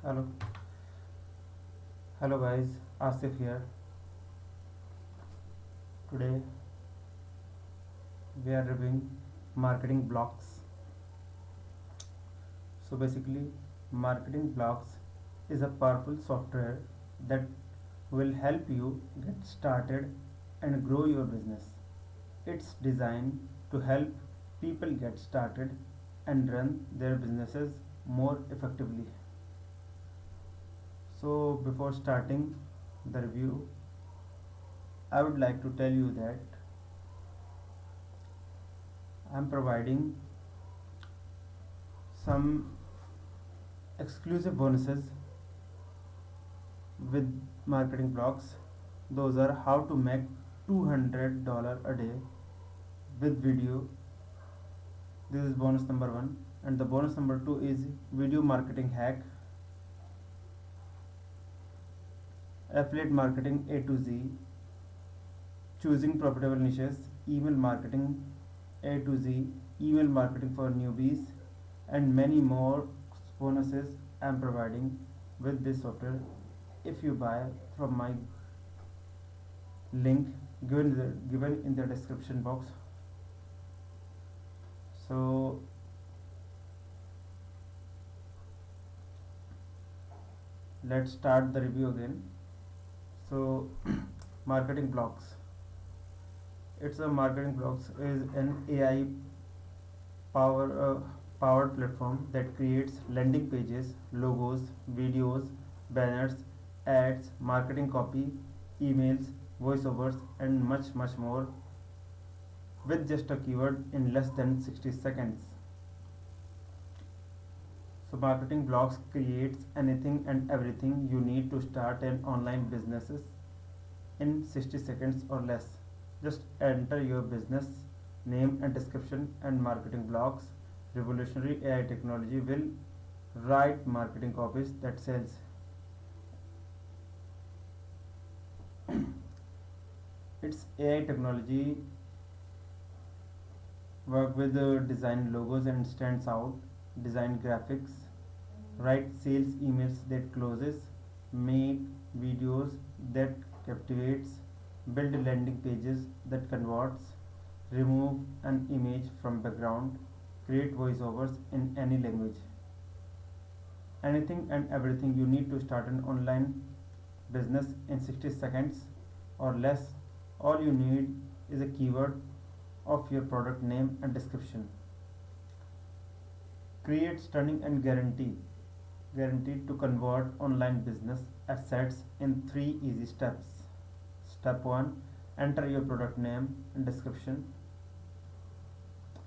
Hello, hello guys, Asif here. Today we are reviewing marketing blocks. So basically, marketing blocks is a powerful software that will help you get started and grow your business. It's designed to help people get started and run their businesses more effectively. So before starting the review, I would like to tell you that I am providing some exclusive bonuses with marketing blocks. Those are how to make $200 a day with video. This is bonus number 1, and the bonus number 2 is video marketing hack, affiliate marketing A to Z, choosing profitable niches, email marketing A to Z, email marketing for newbies, and many more bonuses I am providing with this software if you buy from my link given in the description box. So let's start the review again. So marketing blocks, it's a marketing blocks is an AI power powered platform that creates landing pages, logos, videos, banners, ads, marketing copy, emails, voiceovers, and much more with just a keyword in less than 60 seconds. So marketing blocks creates anything and everything you need to start an online businesses in 60 seconds or less. Just enter your business name and description, and marketing blocks revolutionary AI technology will write marketing copies that sells. Its AI technology work with design logos and stands out, design graphics, write sales emails that closes, make videos that captivates, build landing pages that converts, remove an image from background, create voiceovers in any language. Anything and everything you need to start an online business in 60 seconds or less. All you need is a keyword of your product name and description. Create stunning and guaranteed to convert online business assets in 3 easy steps. Step 1, enter your product name and description.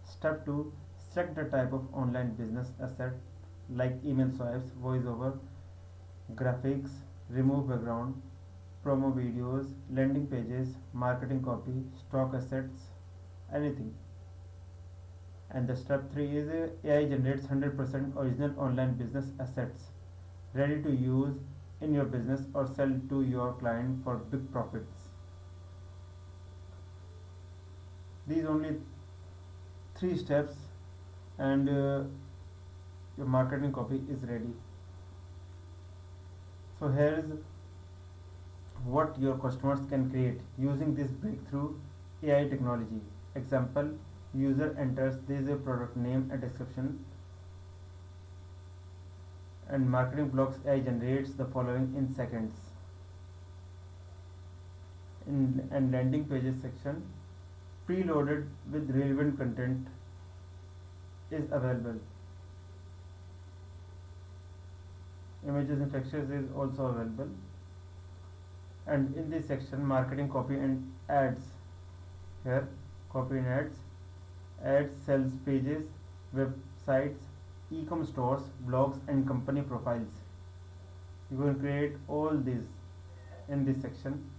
Step 2, select the type of online business asset like email swipes, voiceover, graphics, remove background, promo videos, landing pages, marketing copy, stock assets, anything. And the step 3 is AI generates 100% original online business assets ready to use in your business or sell to your client for big profits. These only 3 steps, and your marketing copy is ready. So here is what your customers can create using this breakthrough AI technology. Example, user enters this product name and description, and marketing blocks AI generates the following in seconds. In and landing pages section, preloaded with relevant content is available. Images and textures is also available. And in this section, marketing copy and ads. Here, copy and ads, sales pages, websites, e-com stores, blogs, and company profiles. You will create all these in this section.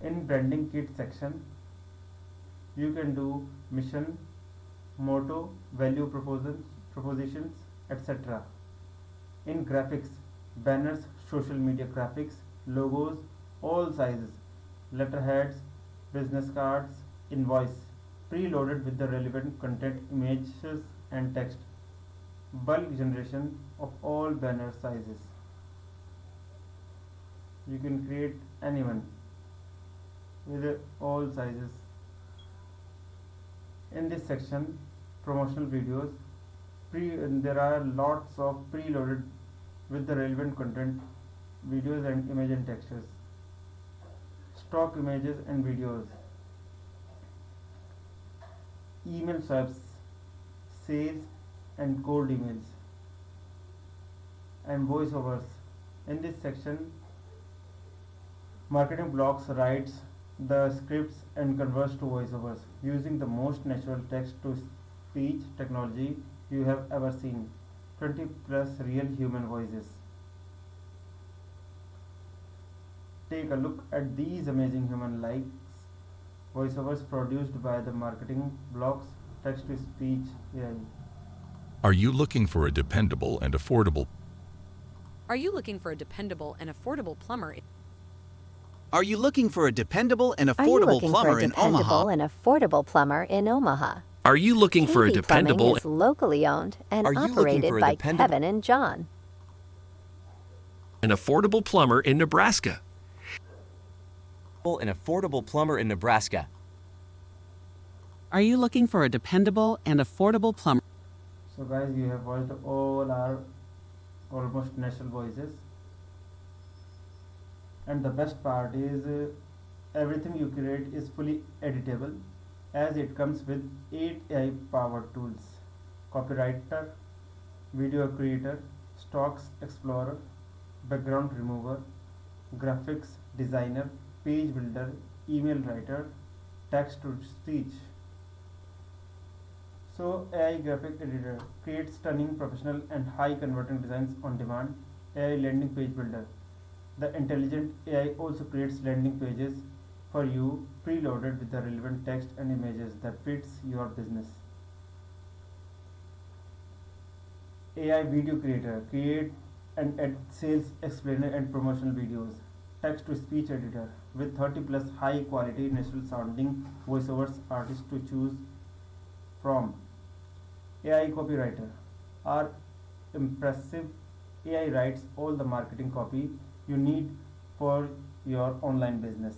In branding kit section, you can do mission, motto, value propositions, etc. In graphics, banners, social media graphics, logos, all sizes, letterheads, business cards, invoice, preloaded with the relevant content, images, and text. bulk generation of all banner sizes. You can create anyone with all sizes. In this section, promotional videos, there are lots of preloaded with the relevant content, videos and image and textures, stock images and videos, email swipes, sales and cold emails, and voiceovers. In this section, marketing blocks writes the scripts and converts to voiceovers using the most natural text to speech technology you have ever seen. 20 plus real human voices. Take a look at these amazing human likes voiceovers produced by the marketing blocks text to speech AI. Are you looking for a dependable and affordable Are you looking for a dependable and affordable plumber? Are you looking for a dependable and Are you affordable looking for plumber a in Omaha? dependable and affordable plumber in Omaha? Are you looking for a KB Plumbing dependable is locally owned and Are you looking operated for a by dependable- Kevin and John. and affordable plumber in Nebraska? An affordable plumber in Nebraska. Are you looking for a dependable and affordable plumber? So guys, you have watched all our almost natural voices, and the best part is everything you create is fully editable as it comes with 8 AI powered tools: copywriter, video creator, stocks explorer, background remover, graphics designer, page builder, email writer, text to speech. So AI graphic editor creates stunning, professional and high converting designs on demand. AI landing page builder. The intelligent AI also creates landing pages for you preloaded with the relevant text and images that fits your business. AI video creator create and edit sales explainer and promotional videos. Text to speech editor with 30 plus high quality natural sounding voiceovers artists to choose from. AI copywriter are impressive. AI writes all the marketing copy you need for your online business.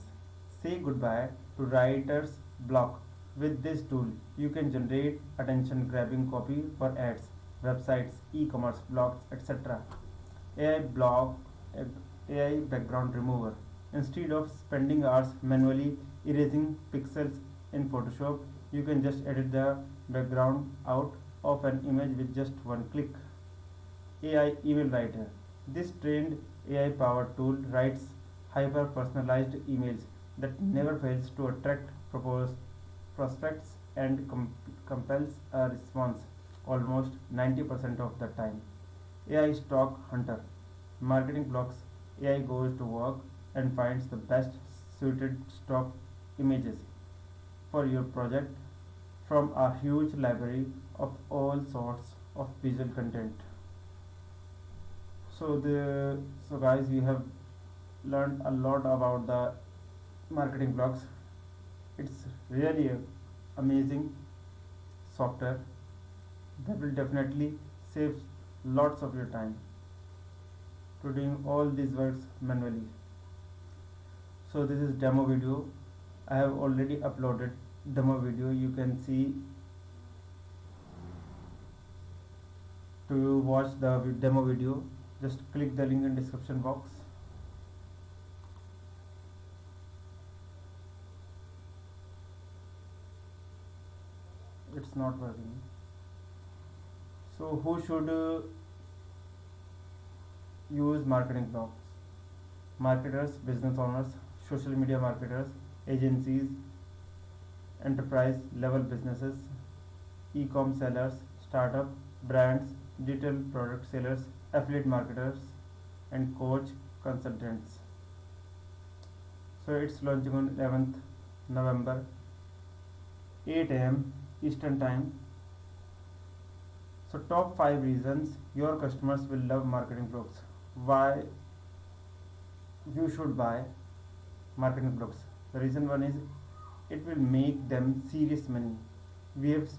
Say goodbye to writer's block. With this tool, you can generate attention grabbing copy for ads, websites, e-commerce, blogs, etc. AI blog, AI background remover. Instead of spending hours manually erasing pixels in Photoshop, you can just edit the background out of an image with just one click. AI email writer. This trained AI powered tool writes hyper personalized emails that never fails to attract prospects and compels a response almost 90% of the time. AI stock hunter. Marketing blocks. AI goes to work and finds the best suited stock images for your project from a huge library of all sorts of visual content. So guys, we have learned a lot about the marketing blocks. It's really a amazing software that will definitely save lots of your time to doing all these works manually. So this is demo video. I have already uploaded demo video. You can see. To watch the demo video, just click the link in description box. It's not working. So who should use marketing blocks? Marketers, business owners, social media marketers, agencies, enterprise level businesses, e-com sellers, startup, brands, digital product sellers, affiliate marketers, and coach consultants. So it's launching on 11th November, 8 a.m. Eastern Time. So top 5 reasons your customers will love marketing blocks. Why you should buy marketing blocks? The reason one is it will make them serious money. We have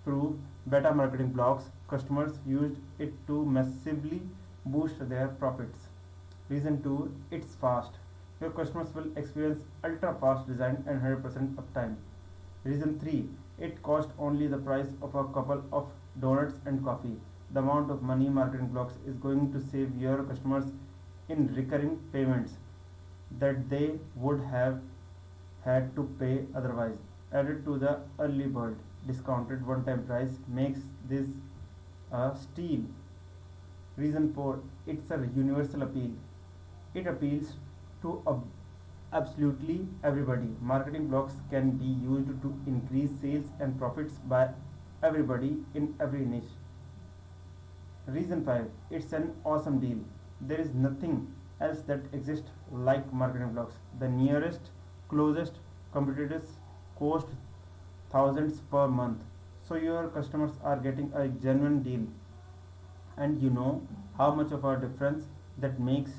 prove beta marketing blocks, customers used it to massively boost their profits. Reason 2, it's fast. Your customers will experience ultra fast design and 100% uptime. Reason 3, it cost only the price of a couple of donuts and coffee. The amount of money marketing blocks is going to save your customers in recurring payments that they would have had to pay otherwise. Added to the early bird discounted one time price makes this a steal. Reason 4, it's a universal appeal. It appeals to absolutely everybody. Marketing blocks can be used to increase sales and profits by everybody in every niche. Reason 5, it's an awesome deal. There is nothing else that exists like marketing blocks. The nearest, closest competitors cost thousands per month. So your customers are getting a genuine deal. And you know how much of a difference that makes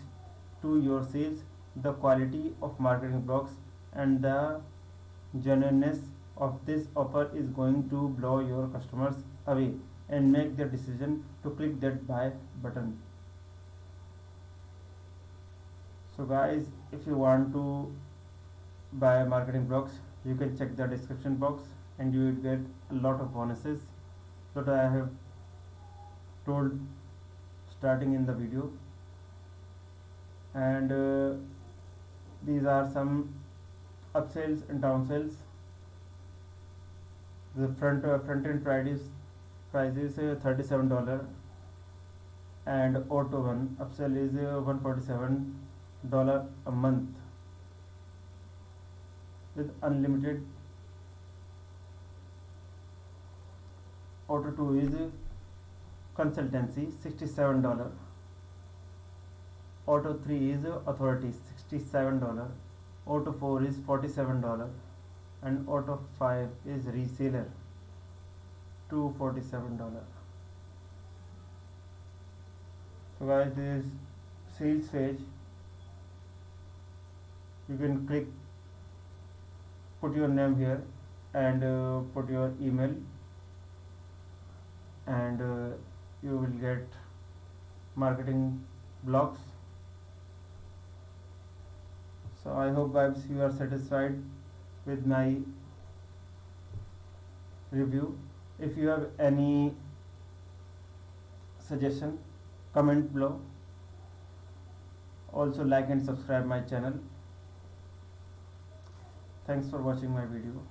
to your sales. The quality of marketing blocks and the genuineness of this offer is going to blow your customers away and make their decision to click that buy button. So guys, if you want to buy marketing blocks, you can check the description box and you will get a lot of bonuses that I have told starting in the video. And these are some upsells and downsells. The front end price is $37 and auto one upsell is $147 a month with unlimited. Auto 2 is consultancy $67. Auto 3 is authority $67. Auto 4 is $47 and Auto 5 is reseller $247. So guys, this sales page, you can click, put your name here and put your email and you will get marketing blocks. So I hope guys you are satisfied with my review. If you have any suggestion, comment below. Also like and subscribe my channel. Thanks for watching my video.